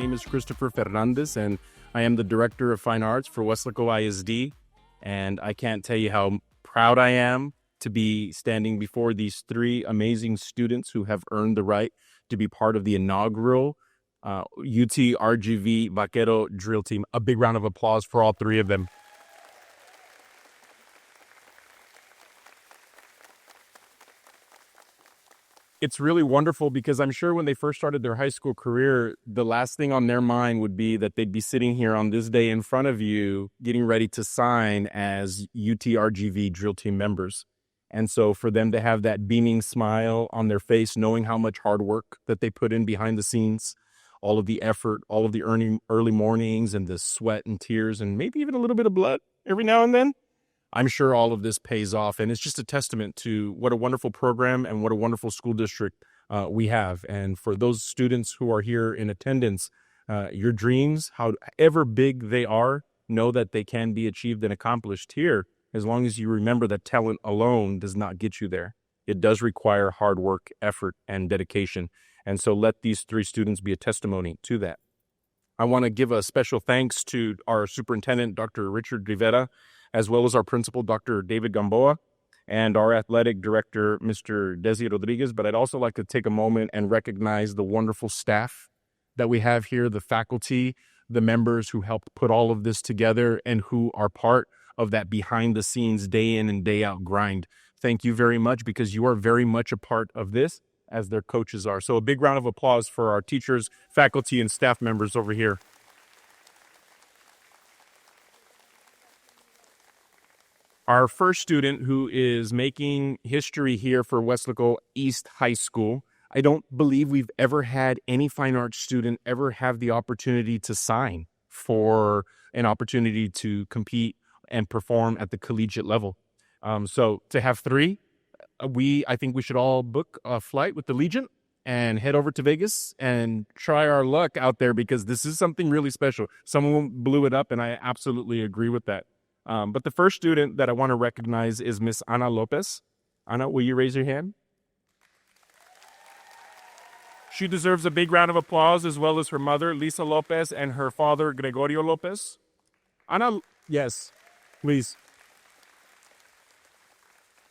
name is Christopher Fernandez, and I am the Director of Fine Arts for Weslaco ISD. And I can't tell you how proud I am to be standing before these three amazing students who have earned the right to be part of the inaugural UTRGV Vaquero drill team. A big round of applause for all three of them. It's really wonderful because I'm sure when they first started their high school career, the last thing on their mind would be that they'd be sitting here on this day in front of you, getting ready to sign as UTRGV drill team members. And so for them to have that beaming smile on their face, knowing how much hard work that they put in behind the scenes, all of the effort, all of the early mornings and the sweat and tears, and maybe even a little bit of blood every now and then, I'm sure all of this pays off, and it's just a testament to what a wonderful program and what a wonderful school district we have. And for those students who are here in attendance, your dreams, however big they are, know that they can be achieved and accomplished here, as long as you remember that talent alone does not get you there. It does require hard work, effort, and dedication. And so let these three students be a testimony to that. I want to give a special thanks to our superintendent, Dr. Richard Rivera, as well as our principal, Dr. David Gamboa, and our athletic director, Mr. Desi Rodriguez. But I'd also like to take a moment and recognize the wonderful staff that we have here, the faculty, the members who helped put all of this together and who are part of that behind the scenes, day in and day out grind. Thank you very much, because you are very much a part of this, as their coaches are. So a big round of applause for our teachers, faculty, and staff members over here. Our first student, who is making history here for Weslaco East High School, I don't believe we've ever had any fine arts student ever have the opportunity to sign for an opportunity to compete and perform at the collegiate level. So to have three, I think we should all book a flight with the Legion and head over to Vegas and try our luck out there, because this is something really special. Someone blew it up, and I absolutely agree with that. But the first student that I want to recognize is Miss Ana Lopez. Ana, will you raise your hand? She deserves a big round of applause, as well as her mother, Lisa Lopez, and her father, Gregorio Lopez. Ana, yes, please.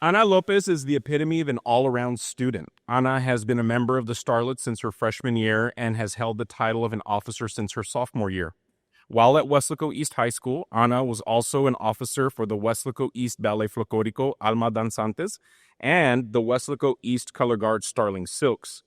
Ana Lopez is the epitome of an all-around student. Ana has been a member of the Starlets since her freshman year and has held the title of an officer since her sophomore year. While at Weslaco East High School, Ana was also an officer for the Weslaco East Ballet Folclórico Alma Danzantes and the Weslaco East Color Guard Starling Silks.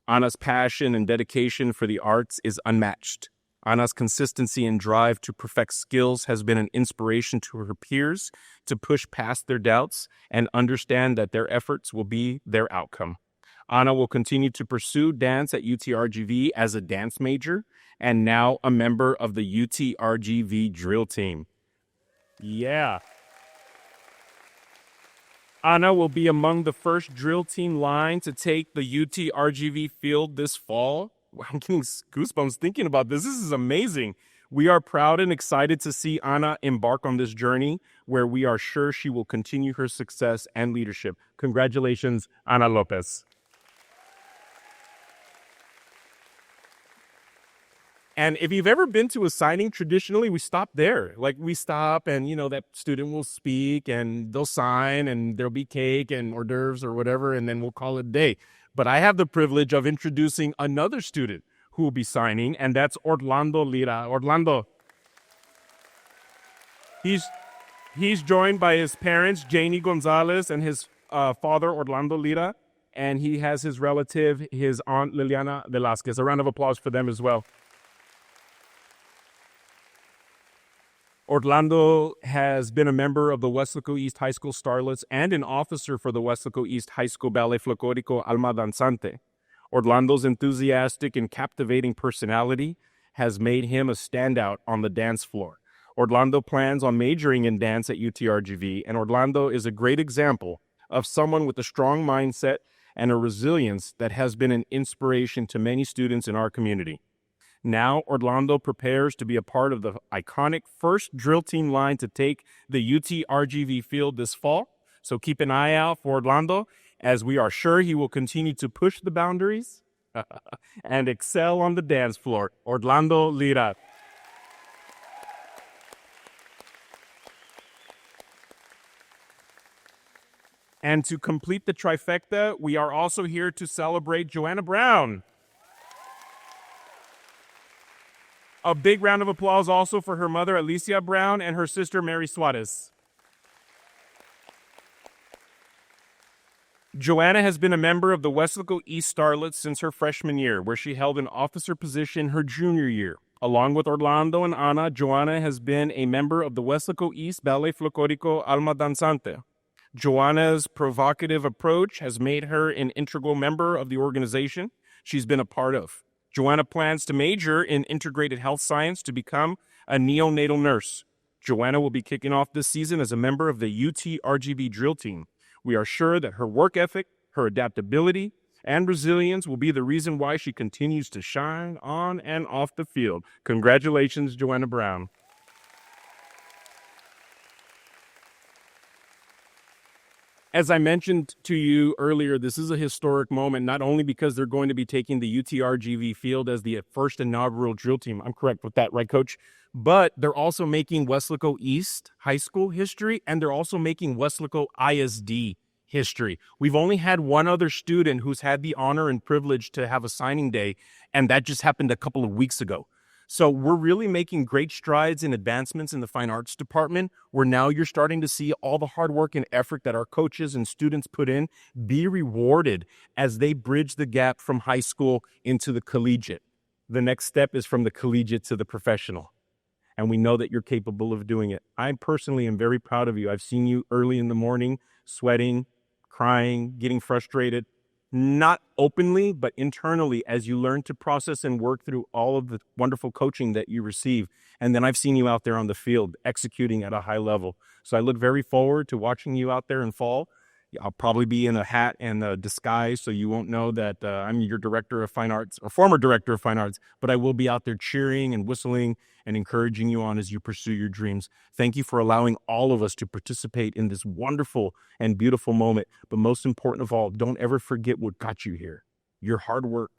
Ana's passion and dedication for the arts is unmatched. Ana's consistency and drive to perfect skills has been an inspiration to her peers to push past their doubts and understand that their efforts will be their outcome. Ana will continue to pursue dance at UTRGV as a dance major and now a member of the UTRGV drill team. Yeah. Ana will be among the first drill team line to take the UTRGV field this fall. I'm getting goosebumps thinking about this. This is amazing. We are proud and excited to see Ana embark on this journey, where we are sure she will continue her success and leadership. Congratulations, Ana Lopez. And if you've ever been to a signing, traditionally we stop there. Like, we stop and, that student will speak and they'll sign and there'll be cake and hors d'oeuvres or whatever, and then we'll call it a day. But I have the privilege of introducing another student who will be signing, and that's Orlando Lira. Orlando. He's joined by his parents, Janie Gonzalez, and his father, Orlando Lira. And he has his relative, his aunt, Liliana Velasquez. A round of applause for them as well. Orlando has been a member of the Weslaco East High School Starlets and an officer for the Weslaco East High School Ballet Folclórico Alma Danzante. Orlando's enthusiastic and captivating personality has made him a standout on the dance floor. Orlando plans on majoring in dance at UTRGV, and Orlando is a great example of someone with a strong mindset and a resilience that has been an inspiration to many students in our community. Now, Orlando prepares to be a part of the iconic first drill team line to take the UTRGV field this fall. So keep an eye out for Orlando, as we are sure he will continue to push the boundaries and excel on the dance floor. Orlando Lira. And to complete the trifecta, we are also here to celebrate Joanna Brown. A big round of applause also for her mother, Alicia Brown, and her sister, Mary Suarez. Joanna has been a member of the Weslaco East Starlets since her freshman year, where she held an officer position her junior year. Along with Orlando and Ana, Joanna has been a member of the Weslaco East Ballet Folclórico Alma Danzante. Joanna's provocative approach has made her an integral member of the organization she's been a part of. Joanna plans to major in integrated health science to become a neonatal nurse. Joanna will be kicking off this season as a member of the UTRGV drill team. We are sure that her work ethic, her adaptability, and resilience will be the reason why she continues to shine on and off the field. Congratulations, Joanna Brown. As I mentioned to you earlier, this is a historic moment, not only because they're going to be taking the UTRGV field as the first inaugural drill team. I'm correct with that, right, Coach? But they're also making Weslaco East High School history, and they're also making Weslaco ISD history. We've only had one other student who's had the honor and privilege to have a signing day, and that just happened a couple of weeks ago. So we're really making great strides in advancements in the fine arts department, where now you're starting to see all the hard work and effort that our coaches and students put in be rewarded as they bridge the gap from high school into the collegiate. The next step is from the collegiate to the professional. And we know that you're capable of doing it. I personally am very proud of you. I've seen you early in the morning, sweating, crying, getting frustrated. Not openly, but internally, as you learn to process and work through all of the wonderful coaching that you receive. And then I've seen you out there on the field executing at a high level. So I look very forward to watching you out there in fall. I'll probably be in a hat and a disguise, so you won't know that I'm your director of fine arts, or former director of fine arts, but I will be out there cheering and whistling and encouraging you on as you pursue your dreams. Thank you for allowing all of us to participate in this wonderful and beautiful moment. But most important of all, don't ever forget what got you here. Your hard work,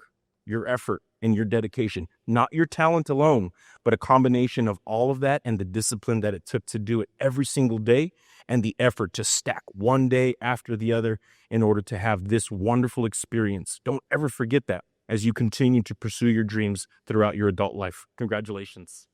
your effort, and your dedication. Not your talent alone, but a combination of all of that and the discipline that it took to do it every single day, and the effort to stack one day after the other in order to have this wonderful experience. Don't ever forget that as you continue to pursue your dreams throughout your adult life. Congratulations.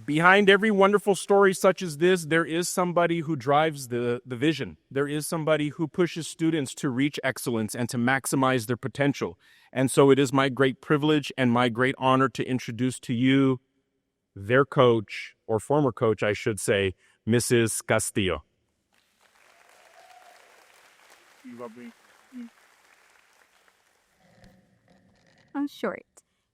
Behind every wonderful story such as this, there is somebody who drives the vision. There is somebody who pushes students to reach excellence and to maximize their potential. And so it is my great privilege and my great honor to introduce to you their coach, or former coach, I should say, Mrs. Castillo. I'm short.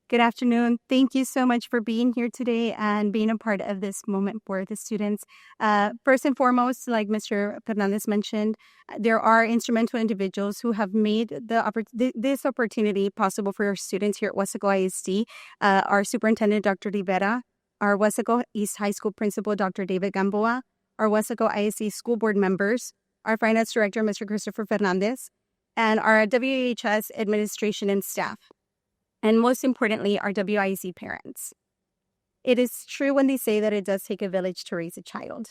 Good afternoon. Thank you so much for being here today and being a part of this moment for the students. First and foremost, like Mr. Fernandez mentioned, there are instrumental individuals who have made this opportunity possible for our students here at Weslaco ISD. Our superintendent, Dr. Rivera, our Weslaco East High School principal, Dr. David Gamboa, our Weslaco ISD school board members, our finance director, Mr. Christopher Fernandez, and our WHS administration and staff. And most importantly, our WIC parents. It is true when they say that it does take a village to raise a child.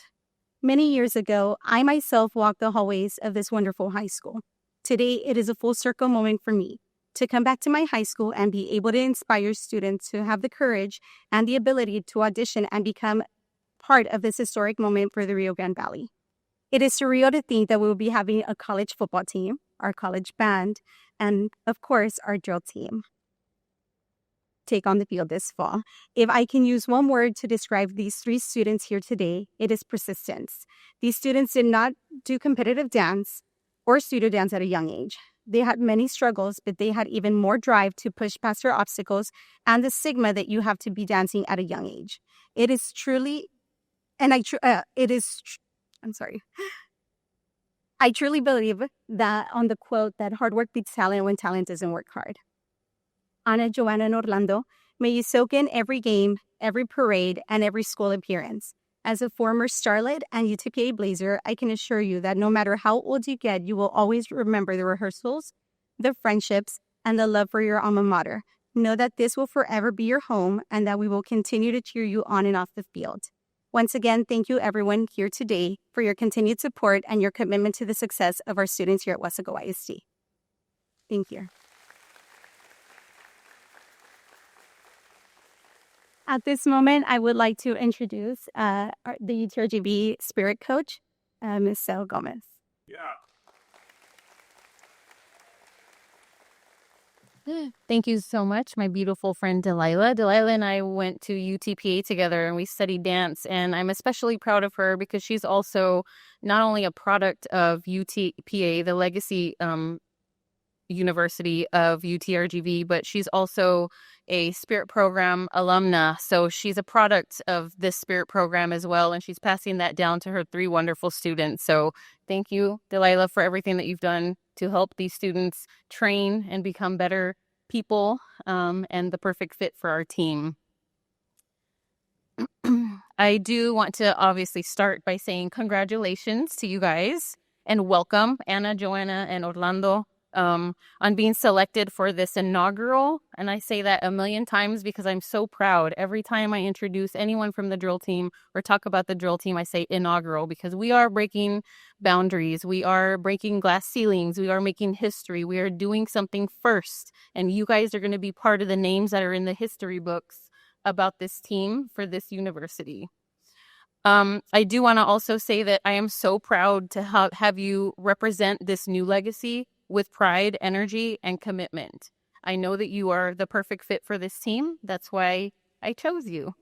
Many years ago, I myself walked the hallways of this wonderful high school. Today, it is a full circle moment for me to come back to my high school and be able to inspire students to have the courage and the ability to audition and become part of this historic moment for the Rio Grande Valley. It is surreal to think that we will be having a college football team, our college band, and of course, our drill team take on the field this fall. If I can use one word to describe these three students here today, it is persistence. These students did not do competitive dance or studio dance at a young age. They had many struggles, but they had even more drive to push past their obstacles and the stigma that you have to be dancing at a young age. It is truly, and I truly believe that on the quote that hard work beats talent when talent doesn't work hard. Ana, Joana, and Orlando, may you soak in every game, every parade, and every school appearance. As a former starlet and UTPA Blazer, I can assure you that no matter how old you get, you will always remember the rehearsals, the friendships, and the love for your alma mater. Know that this will forever be your home and that we will continue to cheer you on and off the field. Once again, thank you everyone here today for your continued support and your commitment to the success of our students here at Weslaco ISD. Thank you. At this moment, I would like to introduce the UTRGV Spirit Coach, Ms. Sel Gomez. Thank you so much, my beautiful friend Delilah. Delilah and I went to UTPA together and we studied dance, and I'm especially proud of her because she's also not only a product of UTPA, the legacy university of UTRGV, but she's also a Spirit Program alumna. So she's a product of this Spirit Program as well, and she's passing that down to her 3 wonderful students. So thank you, Delilah, for everything that you've done to help these students train and become better people and the perfect fit for our team. I do want to obviously start by saying congratulations to you guys and welcome Anna, Joana, and Orlando on being selected for this inaugural. And I say that a million times because I'm so proud. Every time I introduce anyone from the drill team or talk about the drill team, I say inaugural because we are breaking boundaries. We are breaking glass ceilings. We are making history. We are doing something first. And you guys are going to be part of the names that are in the history books about this team for this university. I do want to also say that I am so proud to have you represent this new legacy with pride, energy, and commitment. I know that you are the perfect fit for this team. That's why I chose you.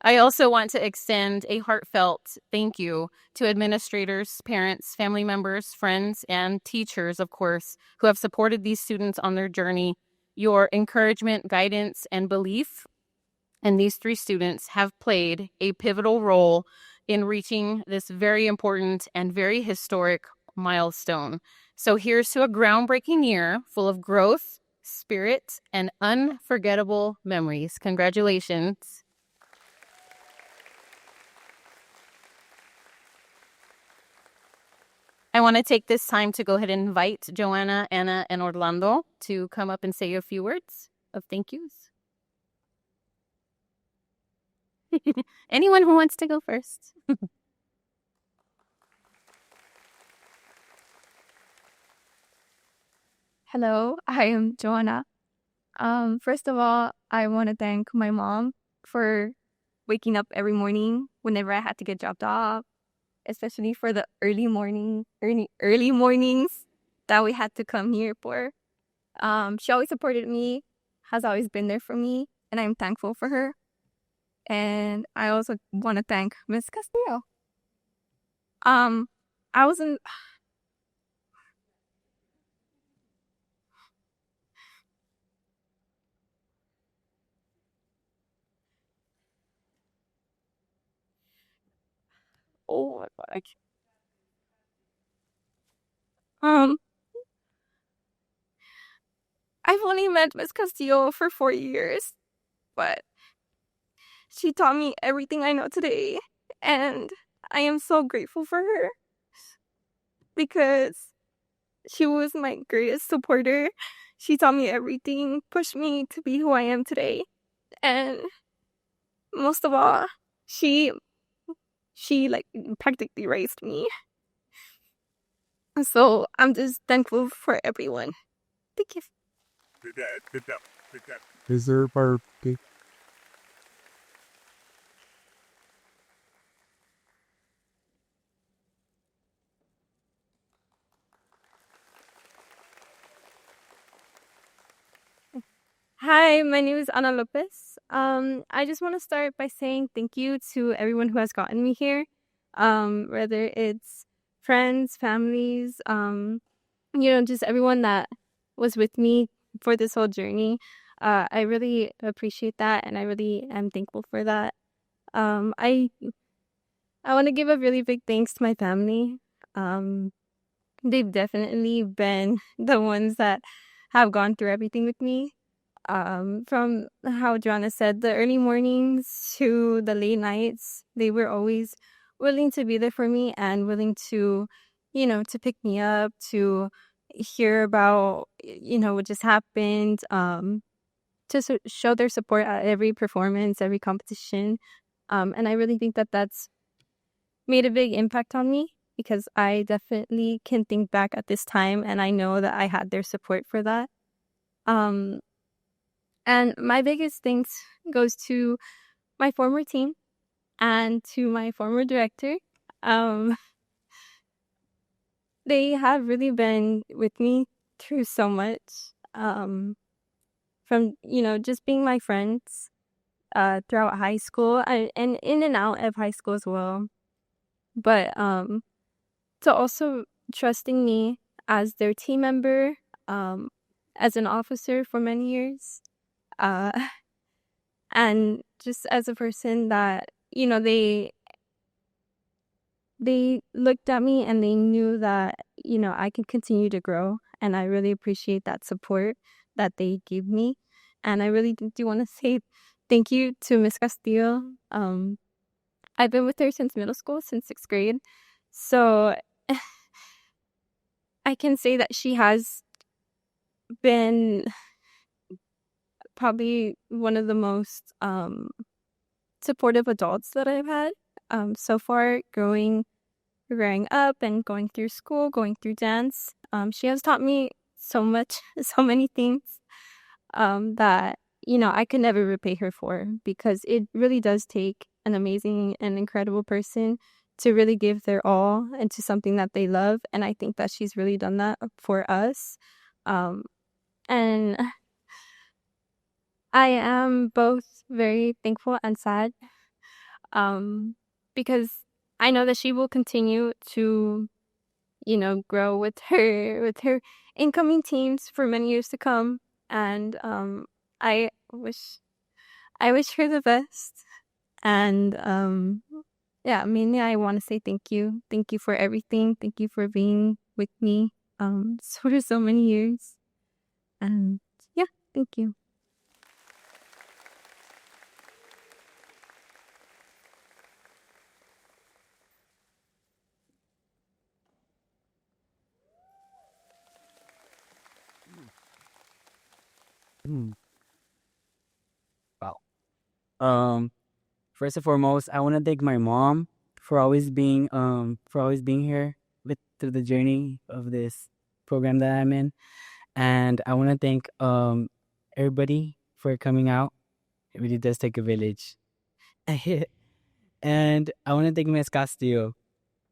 I also want to extend a heartfelt thank you to administrators, parents, family members, friends, and teachers, of course, who have supported these students on their journey. Your encouragement, guidance, and belief in these 3 students have played a pivotal role in reaching this very important and very historic milestone. So here's to a groundbreaking year full of growth, spirit, and unforgettable memories. Congratulations. I want to take this time to go ahead and invite Joana, Anna, and Orlando to come up and say a few words of thank yous. Anyone who wants to go first. Hello, I am Joana. First of all, I want to thank my mom for waking up every morning whenever I had to get dropped off, especially for the early mornings that we had to come here for. She always supported me, has always been there for me, and I'm thankful for her. And I also want to thank Miss Castillo. I wasn't. Oh my God. I've only met Miss Castillo for 4 years, but she taught me everything I know today, and I am so grateful for her because she was my greatest supporter. She taught me everything, pushed me to be who I am today, and most of all, she like practically raised me. So I'm just thankful for everyone. Thank you. Is there a birthday? Hi, my name is Ana Lopez. I just want to start by saying thank you to everyone who has gotten me here. Whether it's friends, families, just everyone that was with me for this whole journey. I really appreciate that, and I really am thankful for that. I want to give a really big thanks to my family. They've definitely been the ones that have gone through everything with me. From how Joanna said, the early mornings to the late nights, they were always willing to be there for me and willing to, to pick me up, to hear about, what just happened, to show their support at every performance, every competition. And I really think that that's made a big impact on me because I definitely can think back at this time and I know that I had their support for that. And my biggest thanks goes to my former team and to my former director. They have really been with me through so much. From, just being my friends throughout high school and in and out of high school as well. But to also trusting me as their team member, as an officer for many years. And just as a person that, they looked at me and they knew that, I can continue to grow. And I really appreciate that support that they gave me. And I really do want to say thank you to Miss Castillo. I've been with her since middle school, since 6th grade. So I can say that she has been probably one of the most supportive adults that I've had so far growing up and going through school, going through dance. She has taught me so much, so many things that, I could never repay her for because it really does take an amazing and incredible person to really give their all into something that they love. And I think that she's really done that for us. And I am both very thankful and sad because I know that she will continue to, grow with her incoming teams for many years to come. And I wish her the best. And yeah, mainly I want to say thank you. Thank you for everything. Thank you for being with me for so many years. And yeah, thank you. Wow. First and foremost, I want to thank my mom for always being here with through the journey of this program that I'm in, and I want to thank everybody for coming out. It really does take a village, and I want to thank Miss Castillo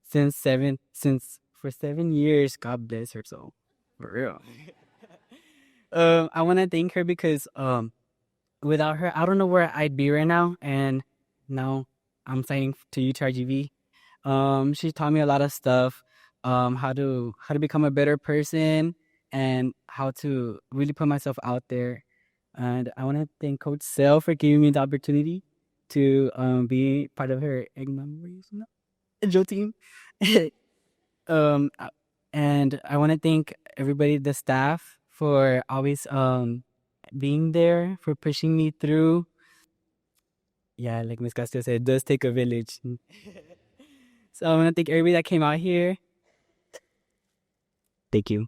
since for 7 years. God bless her soul, for real. I want to thank her because without her, I don't know where I'd be right now. And now I'm signing to UTRGV. She taught me a lot of stuff. How to become a better person and how to really put myself out there. And I want to thank Coach Sel for giving me the opportunity to be part of her egg memories, Joe team. Uh, and I want to thank everybody, the staff, for always being there, for pushing me through. Yeah, like Miss Castillo said, it does take a village. So I want to thank everybody that came out here. Thank you.